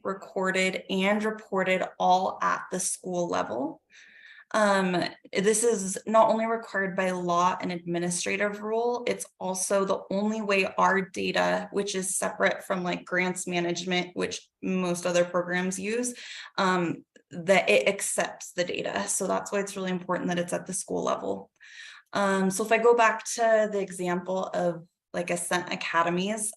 recorded, and reported all at the school level. This is not only required by law and administrative rule, it's also the only way our data, which is separate from like grants management, which most other programs use, that it accepts the data. So that's why it's really important that it's at the school level. So if I go back to the example of like Ascent Academies,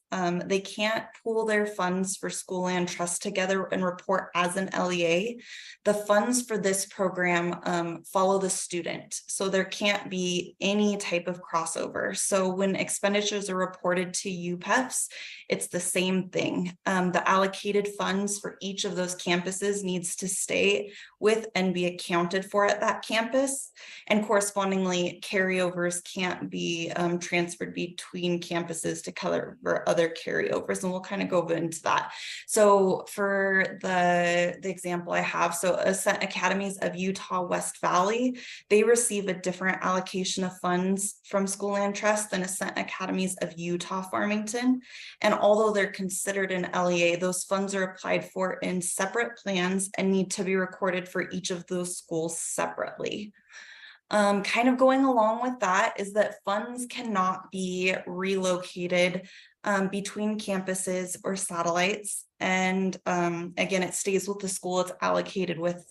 they can't pool their funds for school land trust together and report as an LEA. The funds for this program follow the student, so there can't be any type of crossover. So when expenditures are reported to UPEFs, it's the same thing. The allocated funds for each of those campuses needs to stay with and be accounted for at that campus, and correspondingly carryovers can't be transferred between campuses to cover other carryovers, and we'll kind of go into that. So for the example I have, so Ascent Academies of Utah West Valley, they receive a different allocation of funds from School Land Trust than Ascent Academies of Utah Farmington. And although they're considered an LEA, those funds are applied for in separate plans and need to be recorded for each of those schools separately. Kind of going along with that is that funds cannot be relocated between campuses or satellites. And again, it stays with the school it's allocated with.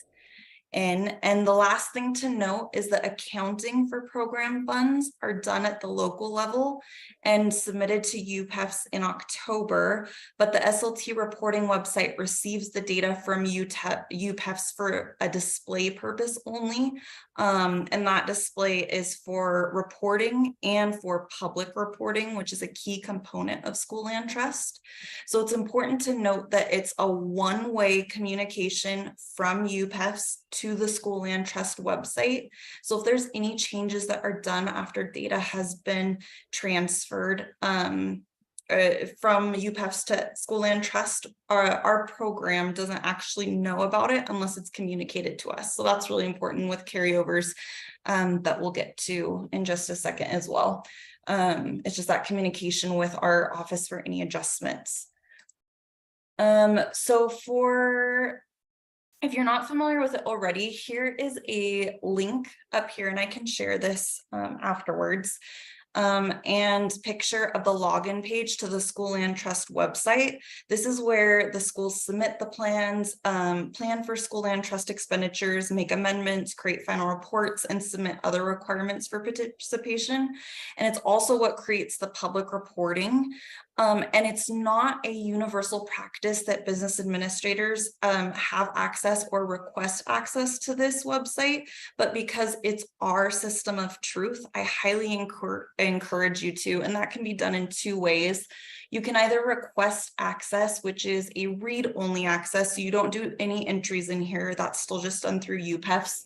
And the last thing to note is that accounting for program funds are done at the local level and submitted to UPEFs in October, but the SLT reporting website receives the data from UPEFs for a display purpose only. And that display is for reporting and for public reporting, which is a key component of School Land Trust. So it's important to note that it's a one-way communication from UPEFs to the School Land Trust website. So if there's any changes that are done after data has been transferred from UPEFs to School Land Trust, our program doesn't actually know about it unless it's communicated to us. So that's really important with carryovers that we'll get to in just a second as well. It's just that communication with our office for any adjustments. So if you're not familiar with it already, here is a link up here, and I can share this afterwards, and picture of the login page to the School Land Trust website. This is where the schools submit the plans, plan for School Land Trust expenditures, make amendments, create final reports, and submit other requirements for participation. And it's also what creates the public reporting. And it's not a universal practice that business administrators have access or request access to this website, but because it's our system of truth, I highly encourage you to, and that can be done in two ways. You can either request access, which is a read-only access, so you don't do any entries in here, that's still just done through UPEFs.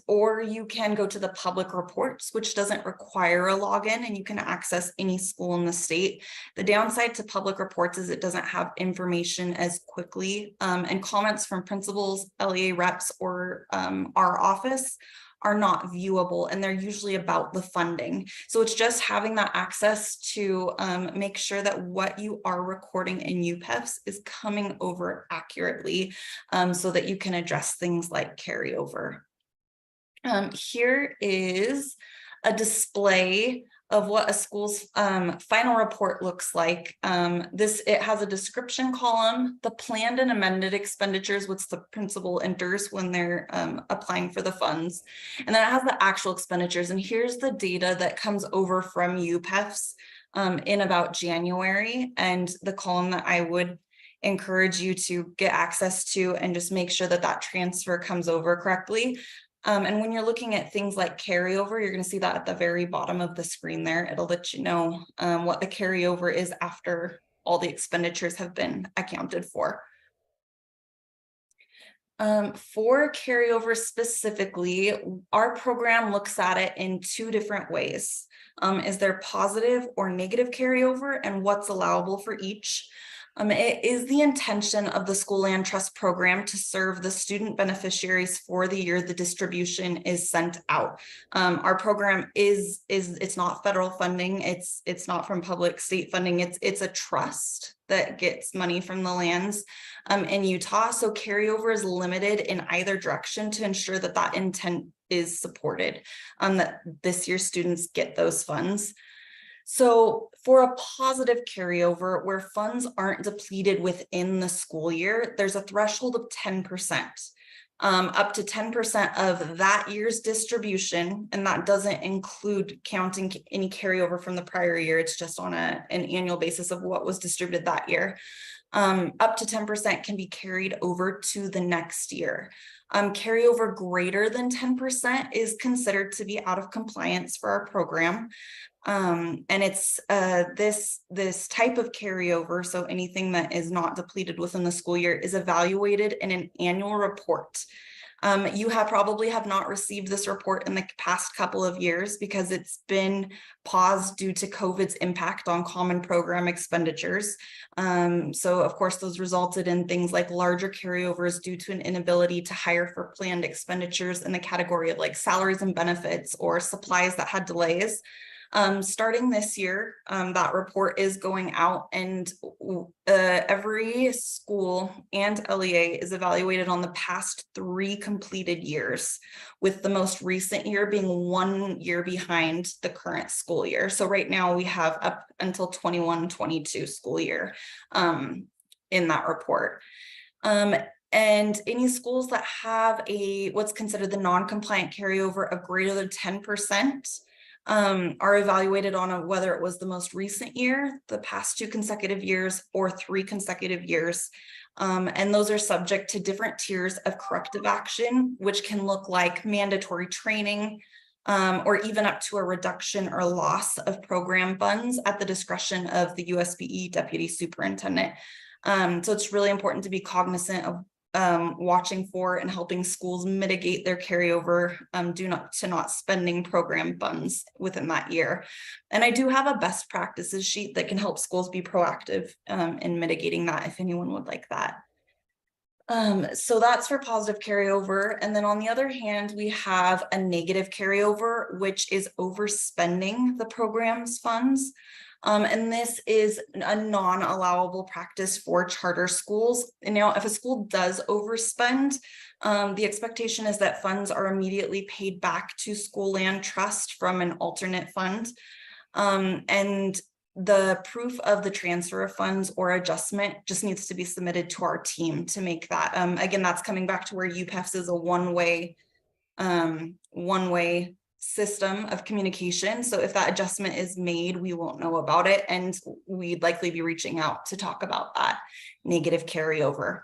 Or you can go to the public reports, which doesn't require a login, and you can access any school in the state. The downside to public reports is it doesn't have information as quickly, and comments from principals, LEA reps, or our office are not viewable, and they're usually about the funding. So it's just having that access to make sure that what you are recording in UPEFs is coming over accurately, so that you can address things like carryover. Here is a display of what a school's final report looks like. It has a description column, the planned and amended expenditures, which the principal enters when they're applying for the funds. And then it has the actual expenditures. And here's the data that comes over from UPEFs in about January, and the column that I would encourage you to get access to and just make sure that that transfer comes over correctly. And when you're looking at things like carryover, you're going to see that at the very bottom of the screen there. It'll let you know what the carryover is after all the expenditures have been accounted for. For carryover specifically, our program looks at it in two different ways. Is there positive or negative carryover, and what's allowable for each? It is the intention of the School Land Trust program to serve the student beneficiaries for the year the distribution is sent out. Our program it's not federal funding, it's not from public state funding, it's a trust that gets money from the lands in Utah. So carryover is limited in either direction to ensure that that intent is supported, that this year's students get those funds. So for a positive carryover where funds aren't depleted within the school year, there's a threshold of 10%. Up to 10% of that year's distribution, and that doesn't include counting any carryover from the prior year. It's just on an annual basis of what was distributed that year. Up to 10% can be carried over to the next year. Carryover greater than 10% is considered to be out of compliance for our program. And it's this type of carryover, so anything that is not depleted within the school year, is evaluated in an annual report. You probably have not received this report in the past couple of years because it's been paused due to COVID's impact on common program expenditures. So of course, those resulted in things like larger carryovers due to an inability to hire for planned expenditures in the category of like salaries and benefits or supplies that had delays. Starting this year, that report is going out, and every school and LEA is evaluated on the past 3 completed years, with the most recent year being 1 year behind the current school year. So right now we have up until 21-22 school year in that report. And any schools that have what's considered the non-compliant carryover of greater than 10%, are evaluated on whether it was the most recent year, the past 2 consecutive years, or 3 consecutive years. And those are subject to different tiers of corrective action, which can look like mandatory training, or even up to a reduction or loss of program funds at the discretion of the USBE deputy superintendent. So it's really important to be cognizant of watching for and helping schools mitigate their carryover to not spending program funds within that year. And I do have a best practices sheet that can help schools be proactive in mitigating that if anyone would like that. So that's for positive carryover. And then on the other hand, we have a negative carryover, which is overspending the program's funds. And this is a non-allowable practice for charter schools. And now, if a school does overspend, the expectation is that funds are immediately paid back to School Land Trust from an alternate fund. And the proof of the transfer of funds or adjustment just needs to be submitted to our team to make that. Again, that's coming back to where UPEFS is a one-way system of communication. So if that adjustment is made, we won't know about it, and we'd likely be reaching out to talk about that negative carryover.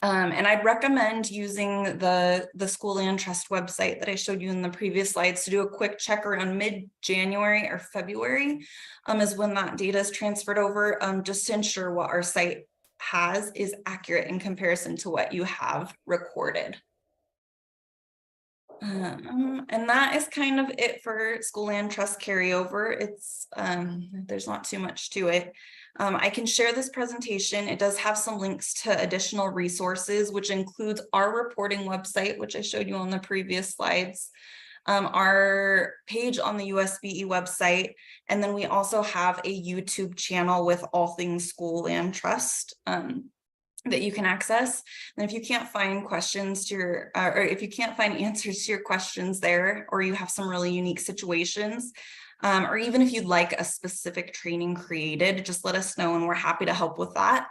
And I'd recommend using the School Land Trust website that I showed you in the previous slides to do a quick check around mid-January or February, is when that data is transferred over, just to ensure what our site has is accurate in comparison to what you have recorded. And that is kind of it for School Land Trust carryover. It's there's not too much to it. I can share this presentation. It does have some links to additional resources, which includes our reporting website, which I showed you on the previous slides, our page on the USBE website, and then we also have a YouTube channel with all things School Land Trust that you can access. And if you can't find questions to your, or if you can't find answers to your questions there, or you have some really unique situations, or even if you'd like a specific training created, just let us know and we're happy to help with that.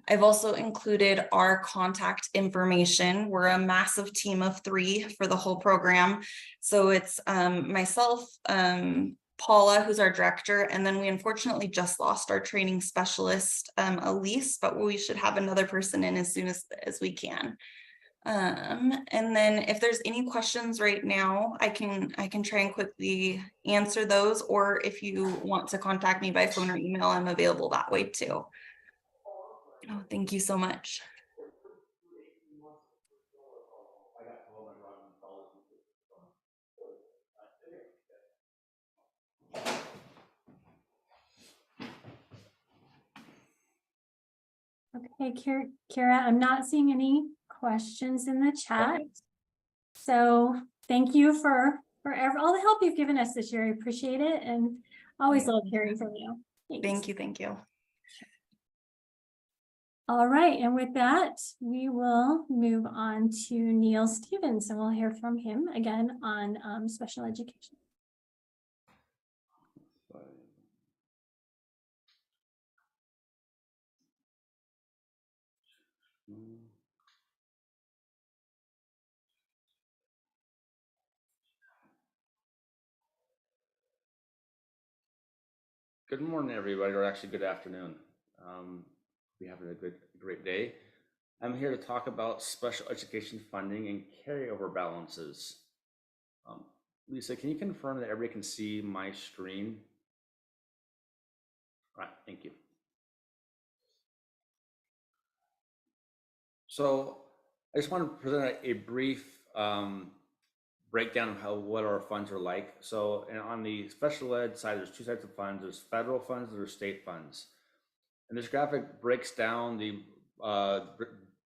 I've also included our contact information. We're a massive team of 3 for the whole program. So it's myself, Paula, who's our director, and then we unfortunately just lost our training specialist, Elise, but we should have another person in as soon as we can. And then if there's any questions right now, I can try and quickly answer those, or if you want to contact me by phone or email, I'm available that way too. Oh, thank you so much. Okay, Kara, I'm not seeing any questions in the chat. So thank you for all the help you've given us this year. I appreciate it and always love hearing from you. Thanks. Thank you. Thank you. All right, and with that, we will move on to Neil Stevens, and we'll hear from him again on special education. Good morning, everybody, or actually good afternoon. We're having a great day. I'm here to talk about special education funding and carryover balances. Lisa, can you confirm that everybody can see my screen? All right, thank you. So I just want to present a brief breakdown of what our funds are like. So on the special ed side, there's two types of funds. There's federal funds, there's state funds. And this graphic breaks down the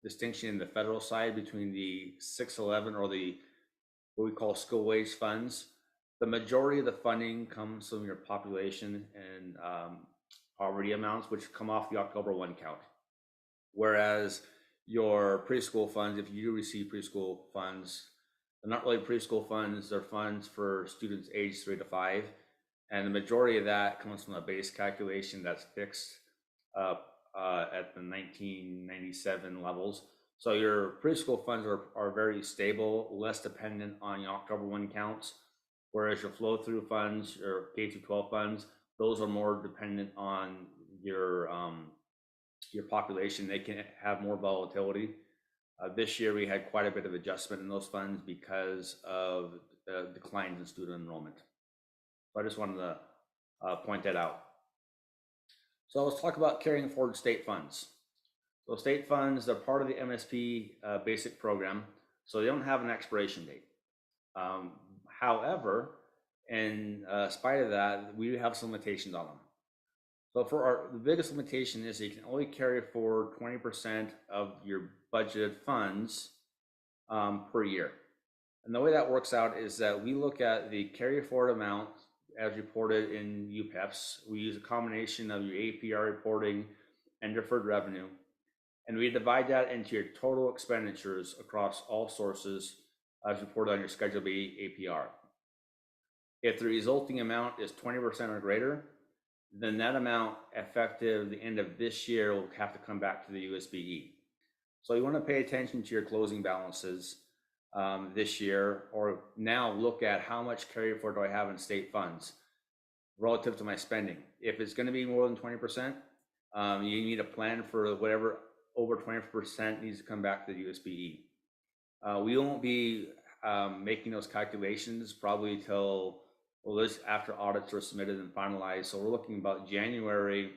distinction in the federal side between the 611 or the what we call school wage funds. The majority of the funding comes from your population and poverty amounts, which come off the October 1 count. Whereas your preschool funds, if you receive preschool funds, they're not really preschool funds, they're funds for students aged 3 to 5. And the majority of that comes from a base calculation that's fixed at the 1997 levels. So your preschool funds are very stable, less dependent on your October 1 counts, whereas your flow through funds, your K through 12 funds, those are more dependent on your population. They can have more volatility. This year we had quite a bit of adjustment in those funds because of declines in student enrollment. So I just wanted to point that out. So let's talk about carrying forward state funds. So state funds are part of the MSP basic program, so they don't have an expiration date. However, in spite of that, we have some limitations on them. So for the biggest limitation is you can only carry forward 20% of your budgeted funds per year. And the way that works out is that we look at the carry forward amount as reported in UPEPS. We use a combination of your APR reporting and deferred revenue. And we divide that into your total expenditures across all sources as reported on your Schedule B APR. If the resulting amount is 20% or greater, then that amount effective the end of this year will have to come back to the USBE. So you want to pay attention to your closing balances this year, or now look at how much carry forward do I have in state funds relative to my spending. If it's going to be more than 20%, you need a plan for whatever over 20% needs to come back to the USBE. We won't be making those calculations probably till this after audits are submitted and finalized. So we're looking about January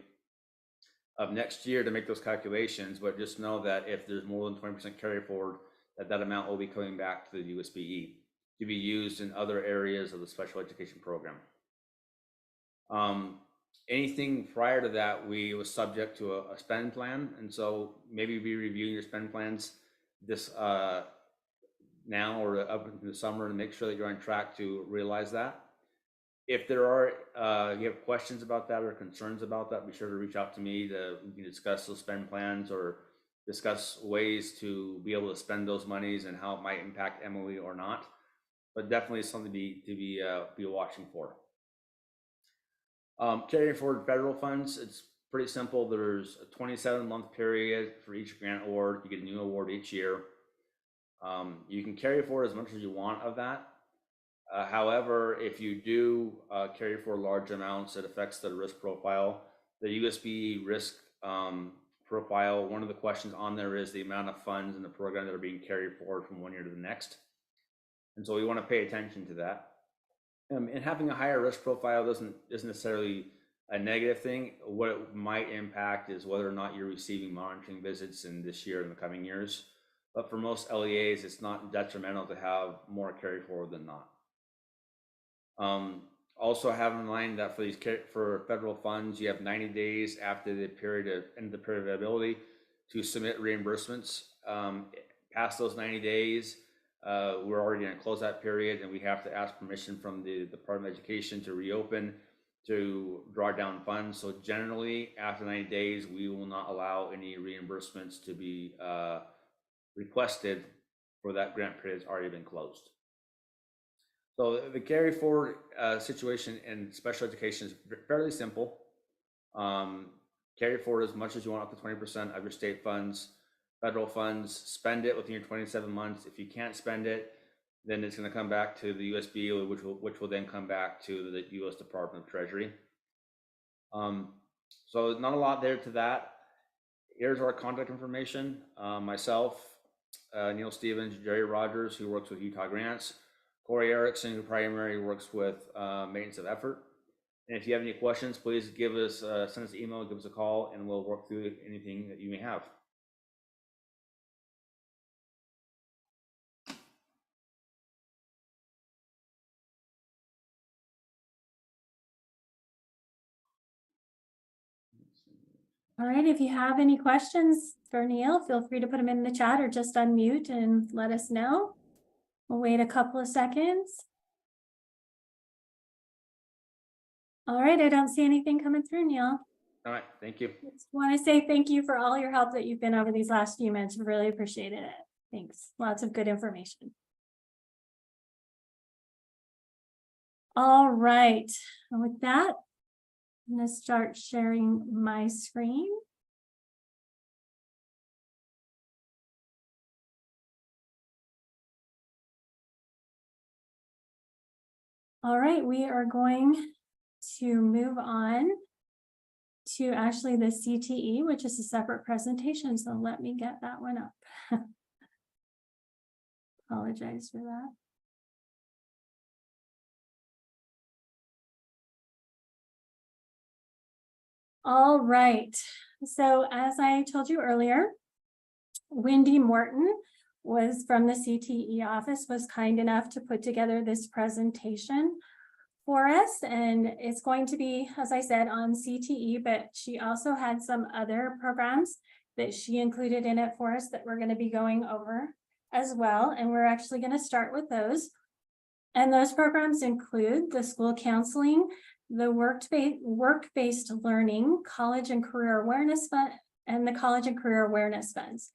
of next year to make those calculations, but just know that if there's more than 20% carry forward, that amount will be coming back to the USBE to be used in other areas of the special education program. Anything prior to that, we was subject to a spend plan. And so maybe be reviewing your spend plans this now or up into the summer to make sure that you're on track to realize that. If there are, you have questions about that or concerns about that, be sure to reach out to me we can discuss those spend plans or discuss ways to be able to spend those monies and how it might impact MOE or not. But definitely something to be watching for. Carrying forward federal funds, it's pretty simple. There's a 27-month period for each grant award. You get a new award each year. You can carry forward as much as you want of that. However, if you do carry forward large amounts, it affects the risk profile. The USB risk profile, one of the questions on there is the amount of funds in the program that are being carried forward from one year to the next. And so we want to pay attention to that. And having a higher risk profile isn't necessarily a negative thing. What it might impact is whether or not you're receiving monitoring visits in this year and the coming years. But for most LEAs, it's not detrimental to have more carry forward than not. Also have in mind that for federal funds, you have 90 days after the period of availability to submit reimbursements. Past those 90 days, we're already going to close that period, and we have to ask permission from the Department of Education to reopen to draw down funds. So generally, after 90 days, we will not allow any reimbursements to be requested for that grant period that's already been closed. So the carry forward situation in special education is fairly simple. Carry forward as much as you want, up to 20% of your state funds, federal funds, spend it within your 27 months. If you can't spend it, then it's going to come back to the USB, which will then come back to the U.S. Department of Treasury. So not a lot there to that. Here's our contact information. Myself, Neil Stevens, Jerry Rogers, who works with Utah Grants, Corey Erickson, who primarily works with Maintenance of Effort. And if you have any questions, please give us, send us an email, give us a call, and we'll work through anything that you may have. All right, if you have any questions for Neil, feel free to put them in the chat or just unmute and let us know. We'll wait a couple of seconds. All right, I don't see anything coming through, Neil. All right, thank you. Just want to say thank you for all your help that you've been over these last few minutes. Really appreciated it. Thanks. Lots of good information. All right, and with that, I'm going to start sharing my screen. All right, we are going to move on to actually the CTE, which is a separate presentation. So let me get that one up. Apologize for that. All right, so as I told you earlier, Wendy Morton was from the CTE office, was kind enough to put together this presentation for us. And it's going to be, as I said, on CTE, but she also had some other programs that she included in it for us that we're going to be going over as well. And we're actually going to start with those. And those programs include the school counseling, the work-based learning, college and career awareness fund, and the college and career awareness funds.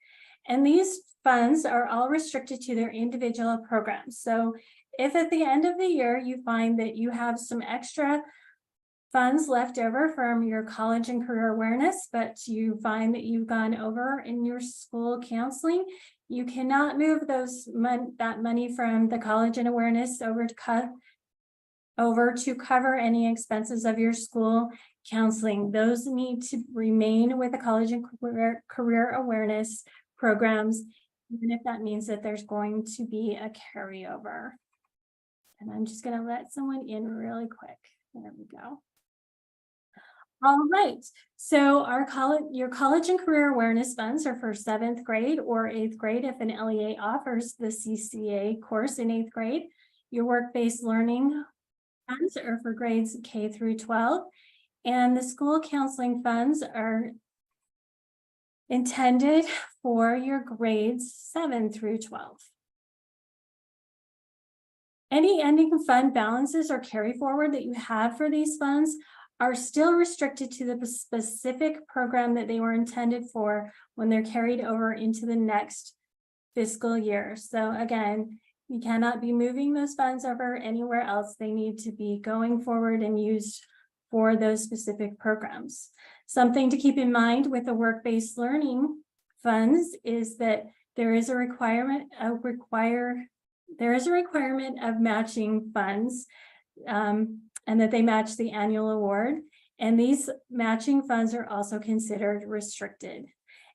And these funds are all restricted to their individual programs. So if at the end of the year you find that you have some extra funds left over from your college and career awareness, but you find that you've gone over in your school counseling, you cannot move that money from the college and awareness over to cover any expenses of your school counseling. Those need to remain with the college and career awareness programs, even if that means that there's going to be a carryover. And I'm just going to let someone in really quick. There we go. All right, so your college and career awareness funds are for 7th grade or 8th grade if an LEA offers the CCA course in 8th grade. Your work-based learning funds are for grades K through 12, and the school counseling funds are intended for your grades 7 through 12. Any ending fund balances or carry forward that you have for these funds are still restricted to the specific program that they were intended for when they're carried over into the next fiscal year. So again, you cannot be moving those funds over anywhere else. They need to be going forward and used for those specific programs. Something to keep in mind with the work-based learning funds is that there is a requirement of matching funds, and that they match the annual award. And these matching funds are also considered restricted.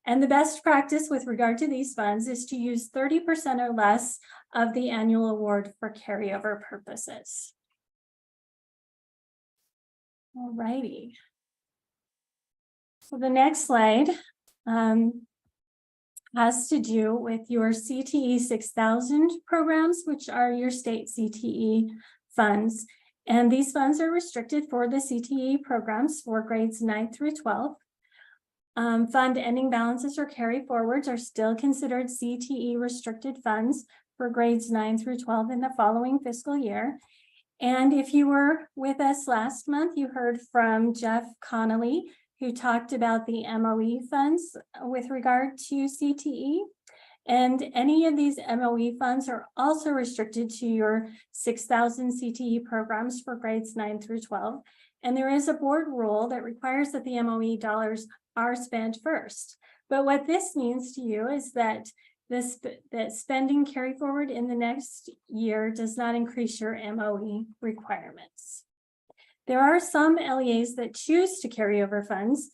And the best practice with regard to these funds is to use 30% or less of the annual award for carryover purposes. All righty. So the next slide has to do with your CTE 6000 programs, which are your state CTE funds. And these funds are restricted for the CTE programs for grades 9 through 12. Fund ending balances or carry forwards are still considered CTE restricted funds for grades 9 through 12 in the following fiscal year. And if you were with us last month, you heard from Jeff Connolly, who talked about the MOE funds with regard to CTE. And any of these MOE funds are also restricted to your 6,000 CTE programs for grades 9 through 12. And there is a board rule that requires that the MOE dollars are spent first. But what this means to you is that that spending carry forward in the next year does not increase your MOE requirements. There are some LEAs that choose to carry over funds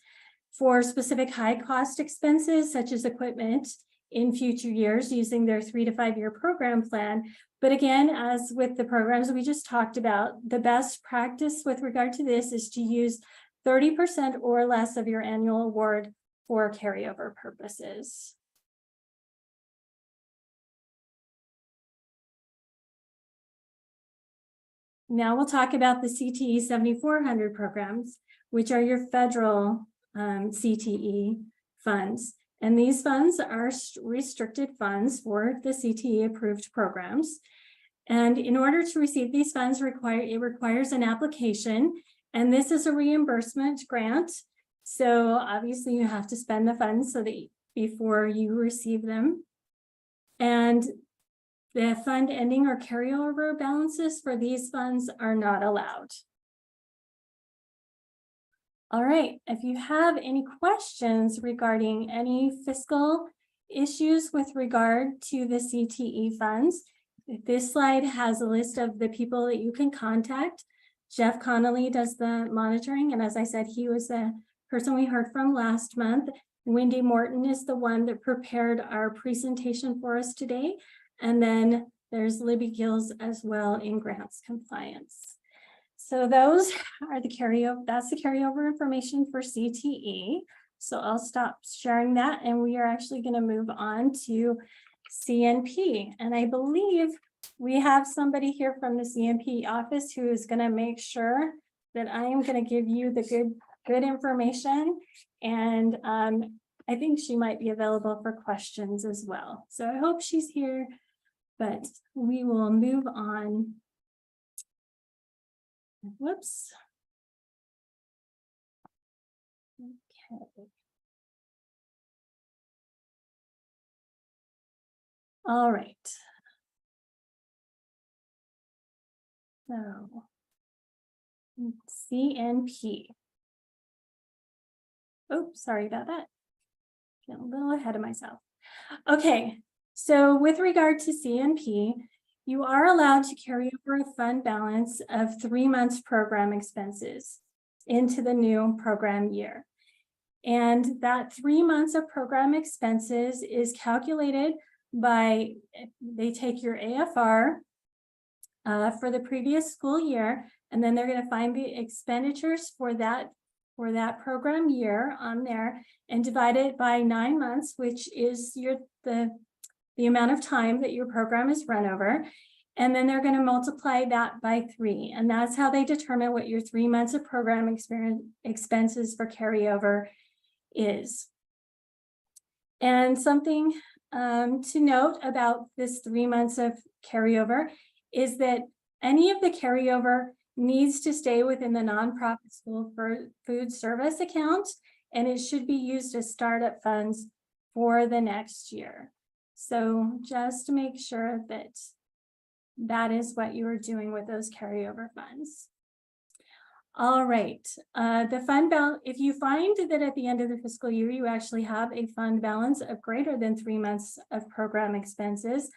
for specific high cost expenses such as equipment in future years using their 3 to 5 year program plan. But again, as with the programs we just talked about, the best practice with regard to this is to use 30% or less of your annual award for carryover purposes. Now we'll talk about the CTE 7400 programs, which are your federal CTE funds. And these funds are restricted funds for the CTE approved programs. And in order to receive these funds, it requires an application. And this is a reimbursement grant. So obviously you have to spend the funds so that before you receive them. And the fund ending or carryover balances for these funds are not allowed. All right, if you have any questions regarding any fiscal issues with regard to the CTE funds, this slide has a list of the people that you can contact. Jeff Connolly does the monitoring, and as I said, he was the person we heard from last month. Wendy Morton is the one that prepared our presentation for us today. And then there's Libby Gills as well in grants compliance. So those are the carryover, that's the carryover information for CTE. So I'll stop sharing that and we are actually going to move on to CNP. And I believe we have somebody here from the CNP office who is going to make sure that I am going to give you the good information. And I think she might be available for questions as well. So I hope she's here, but we will move on. Whoops. Okay. All right. So CNP. Oh, sorry about that. Getting a little ahead of myself. Okay, so with regard to CNP, you are allowed to carry over a fund balance of 3 months program expenses into the new program year. And that 3 months of program expenses is calculated by, they take your AFR for the previous school year, and then they're going to find the expenditures for that program year on there and divide it by 9 months, which is the amount of time that your program is run over. And then they're going to multiply that by 3. And that's how they determine what your 3 months of program expenses for carryover is. And something to note about this 3 months of carryover is that any of the carryover needs to stay within the nonprofit school for food service account, and it should be used as startup funds for the next year. So just to make sure that that is what you are doing with those carryover funds. All right, the fund balance, if you find that at the end of the fiscal year, you actually have a fund balance of greater than 3 months of program expenses,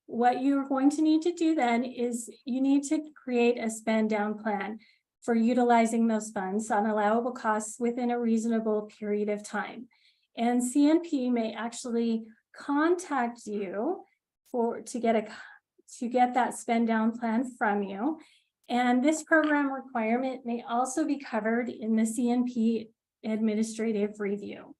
what you're going to need to do then is you need to create a spend down plan for utilizing those funds on allowable costs within a reasonable period of time. And CNP may actually contact you to get that spend down plan from you. And this program requirement may also be covered in the CNP administrative review.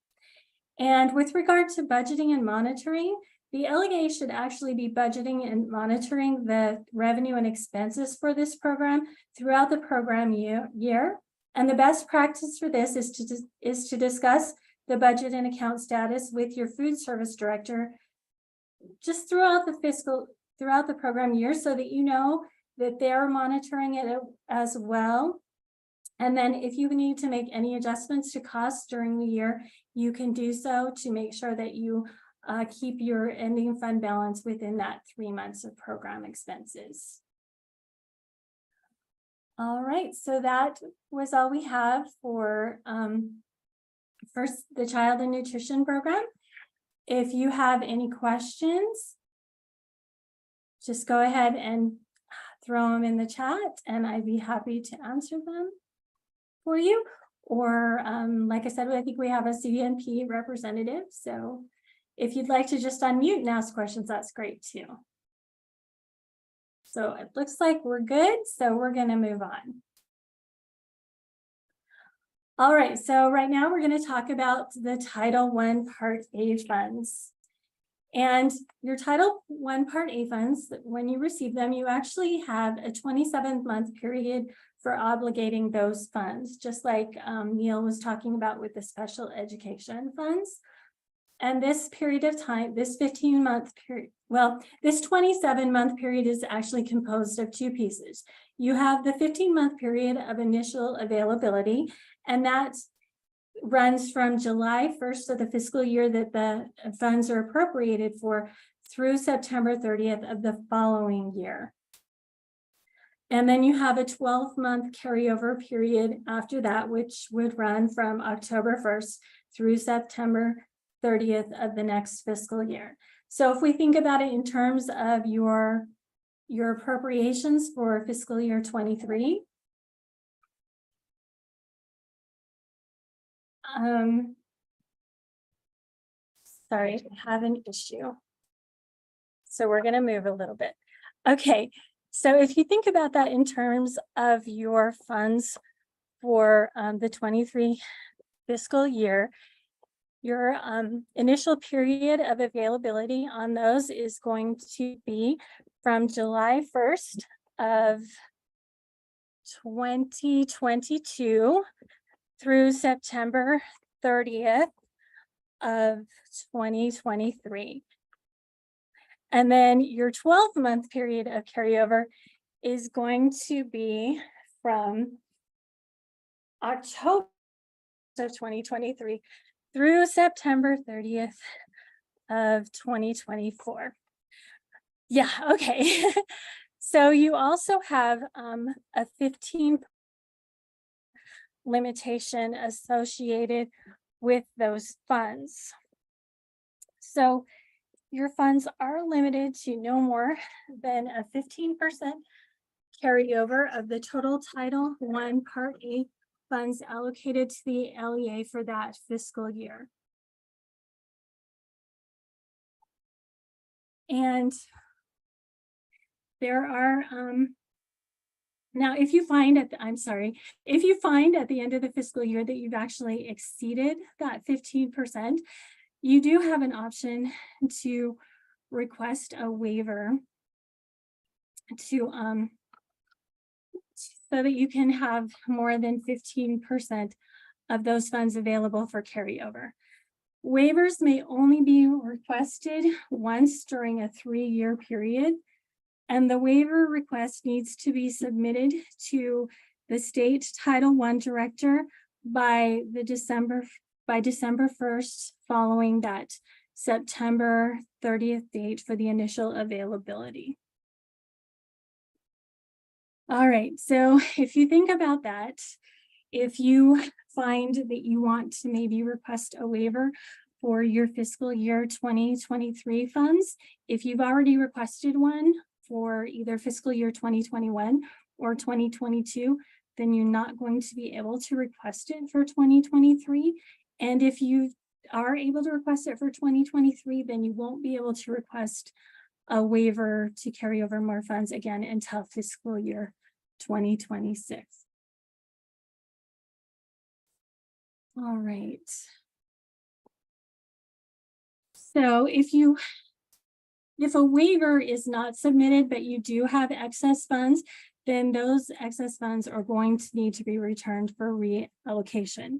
And with regard to budgeting and monitoring, the LEA should actually be budgeting and monitoring the revenue and expenses for this program throughout the program year. And the best practice for this is to discuss the budget and account status with your food service director just throughout the program year, so that you know that they're monitoring it as well. And then if you need to make any adjustments to costs during the year, you can do so to make sure that you keep your ending fund balance within that 3 months of program expenses. All right, so that was all we have for first the Child and Nutrition Program. If you have any questions, just go ahead and throw them in the chat and I'd be happy to answer them for you. Or like I said, I think we have a CNP representative. So if you'd like to just unmute and ask questions, that's great too. So it looks like we're good. So we're going to move on. All right, so right now we're going to talk about the Title I Part A funds. And your Title I Part A funds, when you receive them, you actually have a 27-month period for obligating those funds, just like Neil was talking about with the special education funds. And this period of time, this 15-month period, well, this 27-month period is actually composed of two pieces. You have the 15-month period of initial availability, and that runs from July 1st of the fiscal year that the funds are appropriated for through September 30th of the following year. And then you have a 12-month carryover period after that, which would run from October 1st through September 30th of the next fiscal year. So if we think about it in terms of your appropriations for fiscal year 23, sorry, I have an issue. So we're going to move a little bit. Okay, so if you think about that in terms of your funds for the 23 fiscal year, your initial period of availability on those is going to be from July 1st of 2022 through September 30th of 2023. And then your 12-month period of carryover is going to be from October of 2023 through September 30th of 2024. Yeah, okay. So you also have a 15 limitation associated with those funds. So your funds are limited to no more than a 15% carryover of the total Title I Part A funds allocated to the LEA for that fiscal year. And there are now, if you find at the end of the fiscal year that you've actually exceeded that 15%, you do have an option to request a waiver to so that you can have more than 15% of those funds available for carryover. Waivers may only be requested once during a 3-year period, and the waiver request needs to be submitted to the state Title I director by December 1st, following that September 30th date for the initial availability. All right, so if you think about that, if you find that you want to maybe request a waiver for your fiscal year 2023 funds, if you've already requested one for either fiscal year 2021 or 2022, then you're not going to be able to request it for 2023. And if you are able to request it for 2023, then you won't be able to request a waiver to carry over more funds again until fiscal year 2026. All right. So if a waiver is not submitted, but you do have excess funds, then those excess funds are going to need to be returned for reallocation.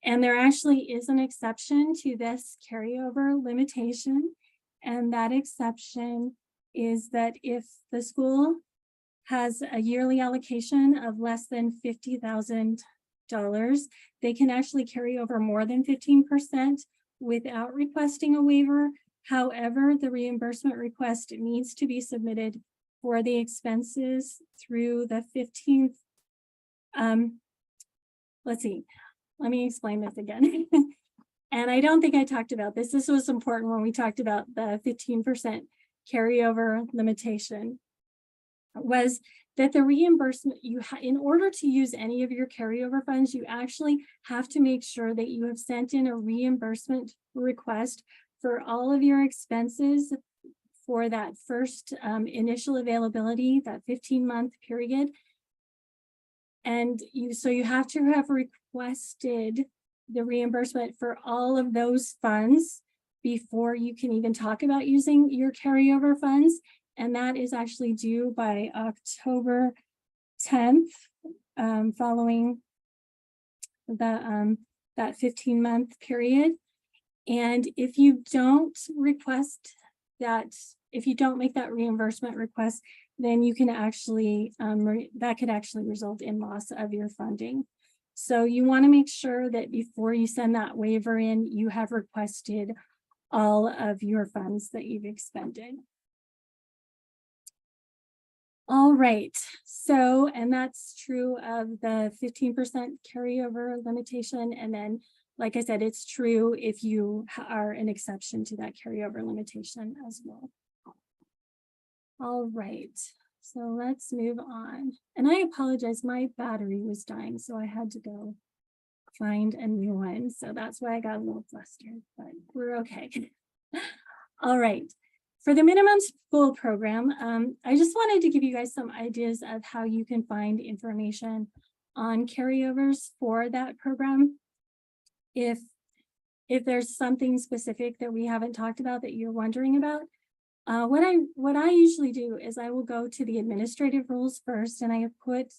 And there actually is an exception to this carryover limitation. And that exception is that if the school has a yearly allocation of less than $50,000, they can actually carry over more than 15% without requesting a waiver. However, the reimbursement request needs to be submitted for the expenses through the 15th. Let's see, let me explain this again. And I don't think I talked about this. This was important when we talked about the 15% carryover limitation, was that the reimbursement in order to use any of your carryover funds, you actually have to make sure that you have sent in a reimbursement request for all of your expenses for that first initial availability, that 15-month period. And you have to have requested the reimbursement for all of those funds before you can even talk about using your carryover funds. And that is actually due by October 10th, following the that 15-month period. And if you don't request that, if you don't make that reimbursement request, then you can actually, that could actually result in loss of your funding. So you want to make sure that before you send that waiver in, you have requested all of your funds that you've expended. All right, so, and that's true of the 15% carryover limitation. And then, like I said, it's true if you are an exception to that carryover limitation as well. All right, so let's move on. And I apologize, my battery was dying, so I had to go find a new one. So that's why I got a little flustered, but we're okay. All right. For the minimum school program, I just wanted to give you guys some ideas of how you can find information on carryovers for that program. If there's something specific that we haven't talked about that you're wondering about, what I usually do is I will go to the administrative rules first, and I have put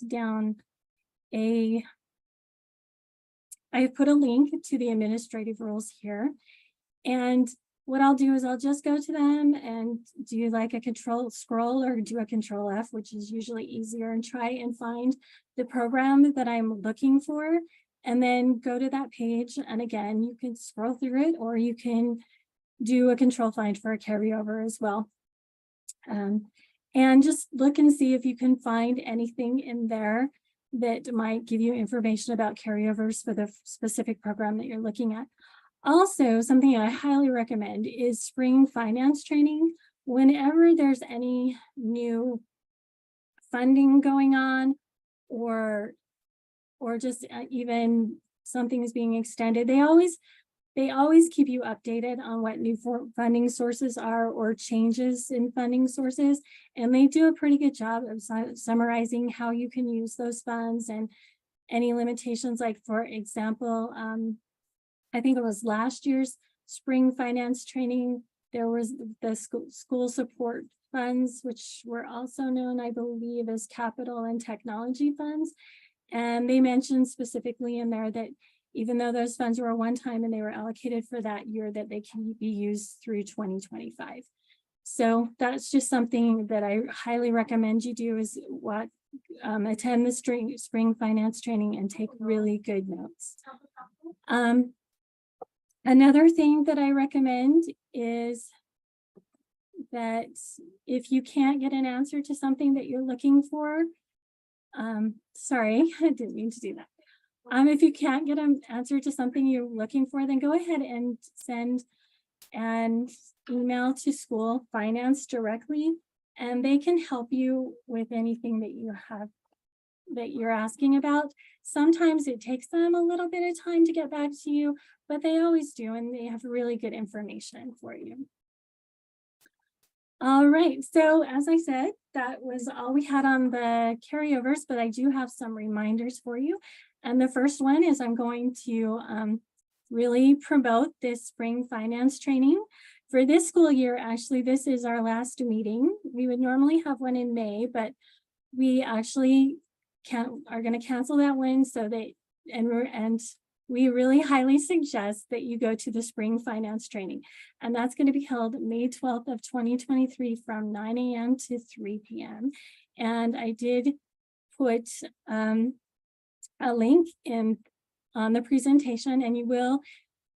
a link to the administrative rules here. And what I'll do is I'll just go to them and do like a control scroll or do a control F, which is usually easier, and try and find the program that I'm looking for, and then go to that page. And again, you can scroll through it, or you can do a control find for a carryover as well. And just look and see if you can find anything in there that might give you information about carryovers for the specific program that you're looking at. Also, something I highly recommend is spring finance training. Whenever there's any new funding going on, or just even something is being extended, they always keep you updated on what new funding sources are or changes in funding sources. And they do a pretty good job of summarizing how you can use those funds and any limitations. Like, for example, I think it was last year's spring finance training, there was the school support funds, which were also known, I believe, as capital and technology funds. And they mentioned specifically in there that even though those funds were a one-time and they were allocated for that year, that they can be used through 2025. So that's just something that I highly recommend you do, is attend the spring finance training and take really good notes. Another thing that I recommend is that if you can't get an answer to something that you're looking for, sorry, I didn't mean to do that. If you can't get an answer to something you're looking for, then go ahead and send an email to school finance directly, and they can help you with anything that you have that you're asking about. Sometimes it takes them a little bit of time to get back to you, but they always do, and they have really good information for you. All right, so as I said, that was all we had on the carryovers, but I do have some reminders for you. And the first one is I'm going to really promote this spring finance training. For this school year, actually, this is our last meeting. We would normally have one in May, but we actually are going to cancel that one, so that and we really highly suggest that you go to the spring finance training. And that's going to be held May 12th of 2023 from 9 a.m. to 3 p.m. And I did put a link in on the presentation, and you will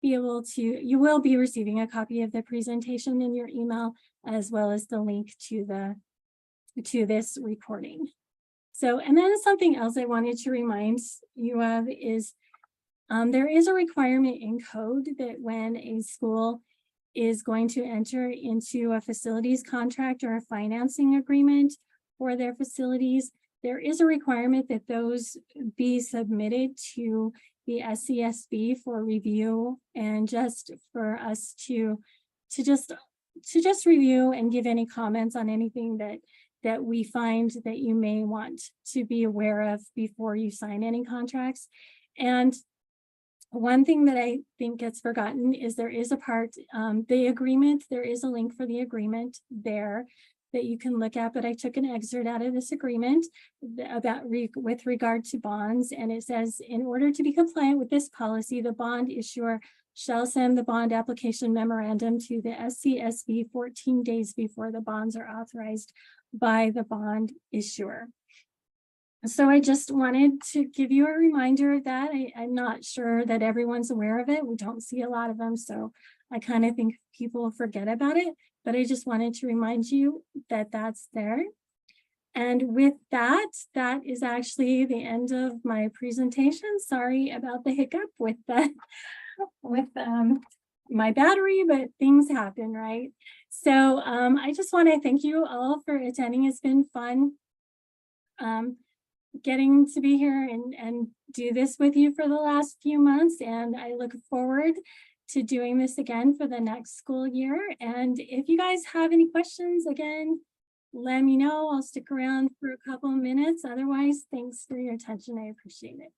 be receiving a copy of the presentation in your email, as well as the link to this recording. So, and then something else I wanted to remind you of is there is a requirement in code that when a school is going to enter into a facilities contract or a financing agreement for their facilities, there is a requirement that those be submitted to the SCSB for review, and just for us to just review and give any comments on anything that we find that you may want to be aware of before you sign any contracts. And one thing that I think gets forgotten is there is a part, the agreement, there is a link for the agreement there that you can look at, but I took an excerpt out of this agreement with regard to bonds, and it says, in order to be compliant with this policy, the bond issuer shall send the bond application memorandum to the SCSB 14 days before the bonds are authorized by the bond issuer. So I just wanted to give you a reminder of that. I'm not sure that everyone's aware of it. We don't see a lot of them, so I kind of think people forget about it, but I just wanted to remind you that that's there. And with that, that is actually the end of my presentation. Sorry about the hiccup with my battery, but things happen, right? So I just want to thank you all for attending. It's been fun getting to be here and do this with you for the last few months, and I look forward to doing this again for the next school year. And if you guys have any questions, again, let me know. I'll stick around for a couple of minutes. Otherwise, thanks for your attention. I appreciate it.